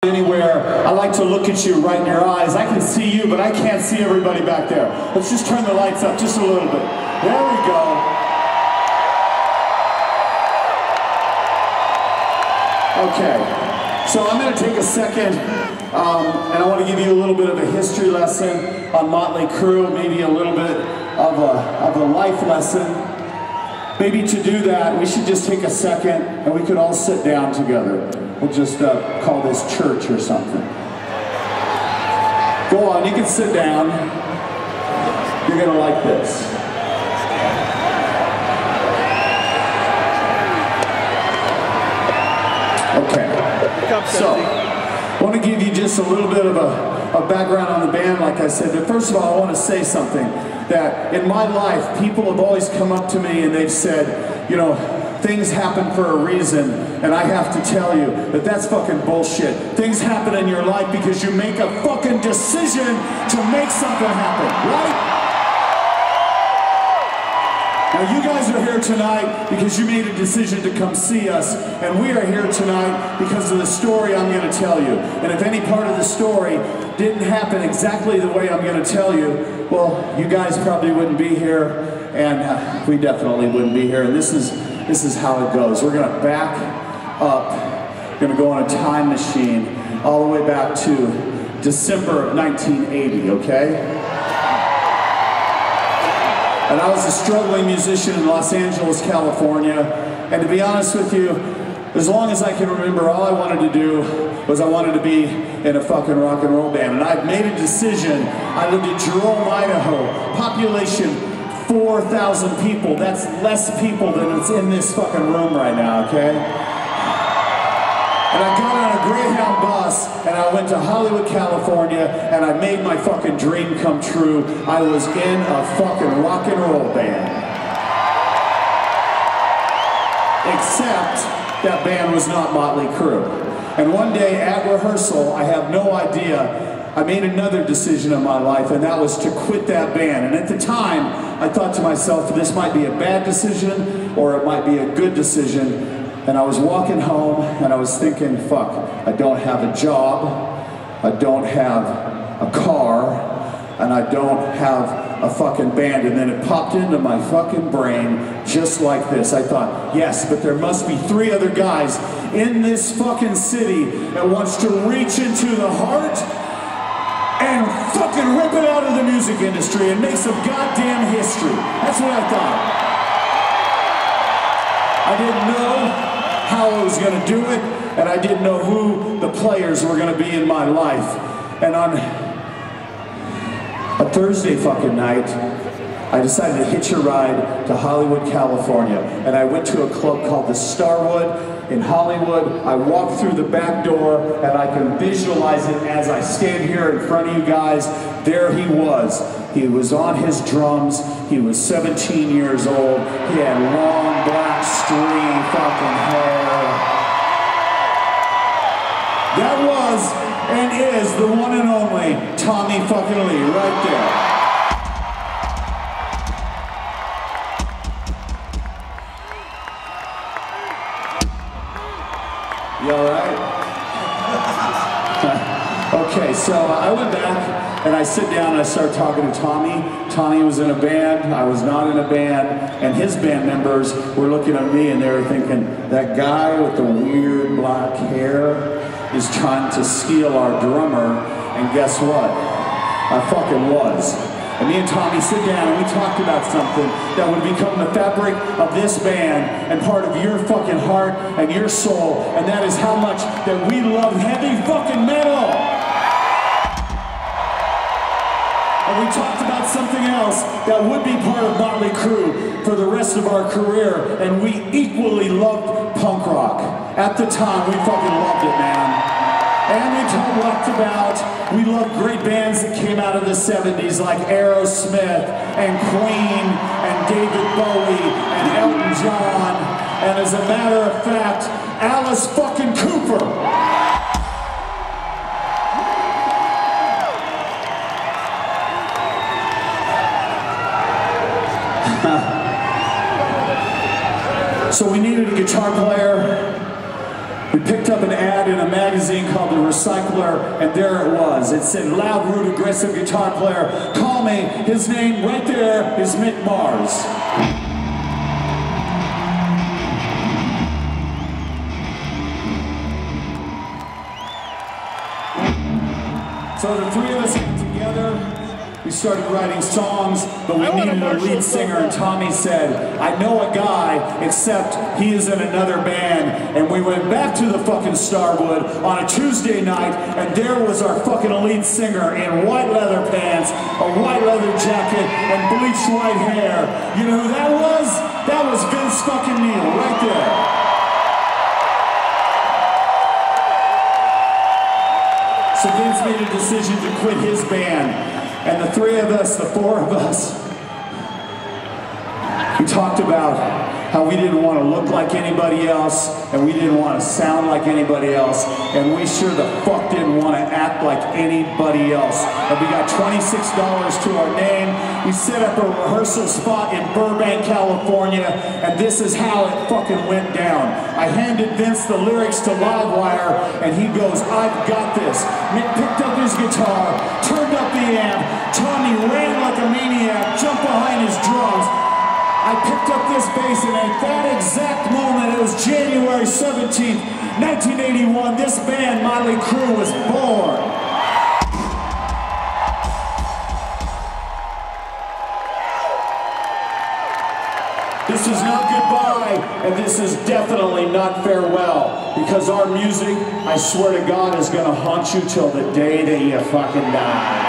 Anywhere, I like to look at you right in your eyes. I can see you, but I can't see everybody back there. Let's just turn the lights up just a little bit. There we go. Okay, so I'm going to take a second, and I want to give you a little bit of a history lesson on Mötley Crüe, maybe a little bit of a life lesson. Maybe to do that, we should just take a second, and we could all sit down together. We'll just call this church or something. Go on, you can sit down. You're gonna like this. Okay. So, I want to give you just a little bit of a background on the band, like I said. But first of all, I want to say something. That in my life, people have always come up to me and they've said, you know, things happen for a reason, and I have to tell you that that's fucking bullshit. Things happen in your life because you make a fucking decision to make something happen, right? Now you guys are here tonight because you made a decision to come see us, and we are here tonight because of the story I'm going to tell you. And if any part of the story didn't happen exactly the way I'm going to tell you, well, you guys probably wouldn't be here, and we definitely wouldn't be here. And this is how it goes. We're going to back up. We're going to go on a time machine all the way back to December of 1980, okay? And I was a struggling musician in Los Angeles, California. And to be honest with you, as long as I can remember, all I wanted to do was I wanted to be in a fucking rock and roll band. And I've made a decision. I lived in Jerome, Idaho. Population 4,000 people. That's less people than is in this fucking room right now, okay? And I got on a Greyhound bus and I went to Hollywood, California, and I made my fucking dream come true. I was in a fucking rock and roll band. Except that band was not Mötley Crüe. And one day at rehearsal, I have no idea, I made another decision in my life, and that was to quit that band. And at the time, I thought to myself, this might be a bad decision or it might be a good decision. And I was walking home and I was thinking, fuck, I don't have a job, I don't have a car, and I don't have a fucking band. And then it popped into my fucking brain just like this. I thought, yes, but there must be 3 other guys in this fucking city that wants to reach into the heart and fucking rip it out of the music industry and make some goddamn history. That's what I thought. I didn't know how I was going to do it, and I didn't know who the players were going to be in my life. And on a Thursday fucking night, I decided to hitch a ride to Hollywood, California. And I went to a club called the Starwood in Hollywood. I walked through the back door, and I can visualize it as I stand here in front of you guys. There he was. He was on his drums. He was 17 years old. He had long, black, stringy fucking hair. That was and is the one and only Tommy fucking Lee, right there. You all right? Okay, so I went back and I sit down and I start talking to Tommy. Tommy was in a band, I was not in a band, and his band members were looking at me and they were thinking, that guy with the weird black hair is trying to steal our drummer, and guess what? I fucking was. And me and Tommy sit down and we talked about something that would become the fabric of this band and part of your fucking heart and your soul, and that is how much that we love heavy fucking metal. And we talked about something else that would be part of Mötley Crüe for the rest of our career, and we equally loved punk rock. At the time, we fucking loved it, man. And we talked about, we loved great bands that came out of the 70s like Aerosmith and Queen and David Bowie and Elton John, and as a matter of fact, Alice fucking Cooper. So we needed a guitar player. We picked up an ad in a magazine called the recycler, and there it was. It said, loud, rude, aggressive guitar player, call me. His name right there is Mick Mars. So the three of us got together. We started writing songs, but we needed a lead singer, and Tommy said, I know a guy, except he is in another band. And we went back to the fucking Starwood on a Tuesday night, and there was our fucking lead singer in white leather pants, a white leather jacket, and bleached white hair. You know who that was? That was Vince fucking Neil, right there. So Vince made a decision to quit his band. And the three of us, the four of us, we talked about how we didn't want to look like anybody else, and we didn't want to sound like anybody else, and we sure the fuck didn't want to act like anybody else. And we got $26 to our name. We set up a rehearsal spot in Burbank, California, and this is how it fucking went down. I handed Vince the lyrics to Livewire, and he goes, I've got this. Mick picked up his guitar, turned up the amp, Tommy ran like a maniac, jumped behind his drums. I picked up this bass, and at that exact moment, it was January 17th, 1981, this band, Mötley Crüe, was born. This is not goodbye, and this is definitely not farewell, because our music, I swear to God, is gonna haunt you till the day that you fucking die.